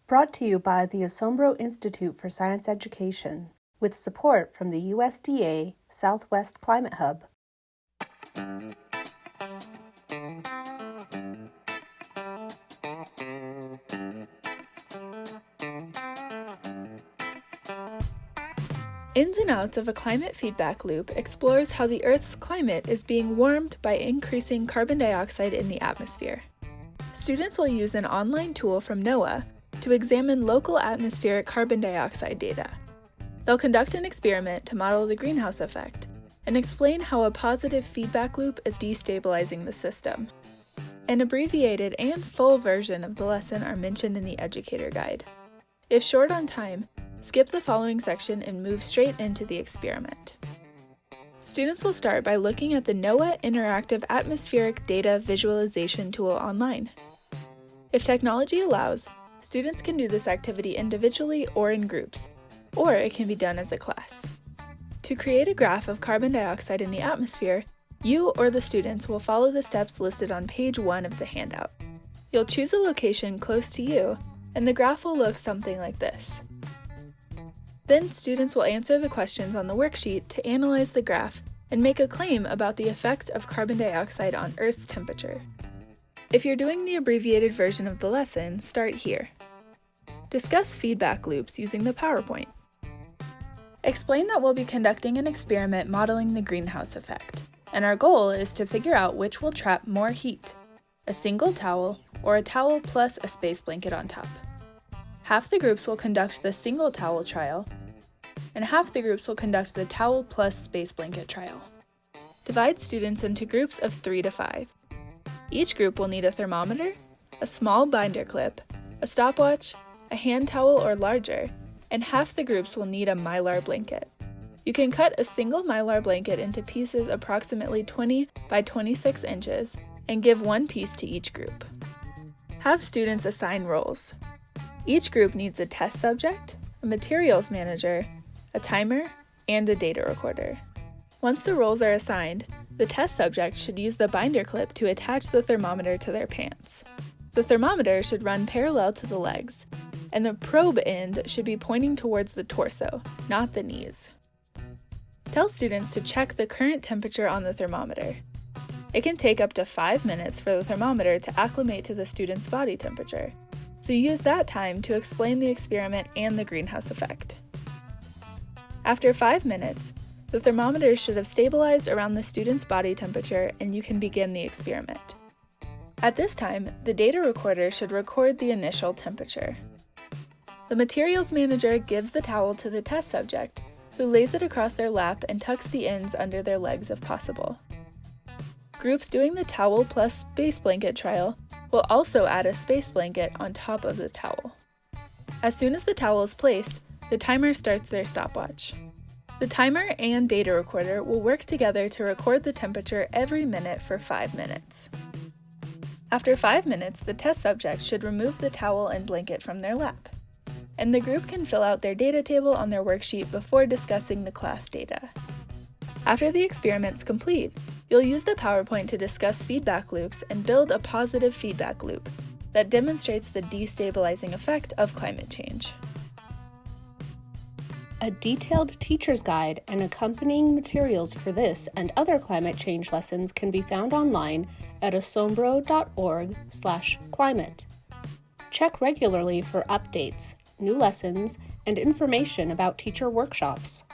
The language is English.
Brought to you by the Asombro Institute for Science Education, with support from the USDA Southwest Climate Hub. Ins and Outs of a Climate Feedback Loop explores how the Earth's climate is being warmed by increasing carbon dioxide in the atmosphere. Students will use an online tool from NOAA to examine local atmospheric carbon dioxide data. They'll conduct an experiment to model the greenhouse effect and explain how a positive feedback loop is destabilizing the system. An abbreviated and full version of the lesson are mentioned in the educator guide. If short on time, skip the following section and move straight into the experiment. Students will start by looking at the NOAA Interactive Atmospheric Data Visualization tool online. If technology allows, students can do this activity individually or in groups, or it can be done as a class. To create a graph of carbon dioxide in the atmosphere, you or the students will follow the steps listed on page 1 of the handout. You'll choose a location close to you, and the graph will look something like this. Then students will answer the questions on the worksheet to analyze the graph and make a claim about the effect of carbon dioxide on Earth's temperature. If you're doing the abbreviated version of the lesson, start here. Discuss feedback loops using the PowerPoint. Explain that we'll be conducting an experiment modeling the greenhouse effect, and our goal is to figure out which will trap more heat, a single towel or a towel plus a space blanket on top. Half the groups will conduct the single towel trial, and half the groups will conduct the towel plus space blanket trial. Divide students into groups of 3 to 5. Each group will need a thermometer, a small binder clip, a stopwatch, a hand towel or larger, and half the groups will need a Mylar blanket. You can cut a single Mylar blanket into pieces approximately 20 by 26 inches and give one piece to each group. Have students assign roles. Each group needs a test subject, a materials manager, a timer, and a data recorder. Once the roles are assigned, the test subject should use the binder clip to attach the thermometer to their pants. The thermometer should run parallel to the legs, and the probe end should be pointing towards the torso, not the knees. Tell students to check the current temperature on the thermometer. It can take up to 5 minutes for the thermometer to acclimate to the student's body temperature, so use that time to explain the experiment and the greenhouse effect. After 5 minutes, the thermometer should have stabilized around the student's body temperature and you can begin the experiment. At this time, the data recorder should record the initial temperature. The materials manager gives the towel to the test subject, who lays it across their lap and tucks the ends under their legs if possible. Groups doing the towel plus space blanket trial will also add a space blanket on top of the towel. As soon as the towel is placed, the timer starts their stopwatch. The timer and data recorder will work together to record the temperature every minute for 5 minutes. After 5 minutes, the test subject should remove the towel and blanket from their lap, and the group can fill out their data table on their worksheet before discussing the class data. After the experiment's complete, you'll use the PowerPoint to discuss feedback loops and build a positive feedback loop that demonstrates the destabilizing effect of climate change. A detailed teacher's guide and accompanying materials for this and other climate change lessons can be found online at asombro.org/climate. Check regularly for updates, new lessons, and information about teacher workshops.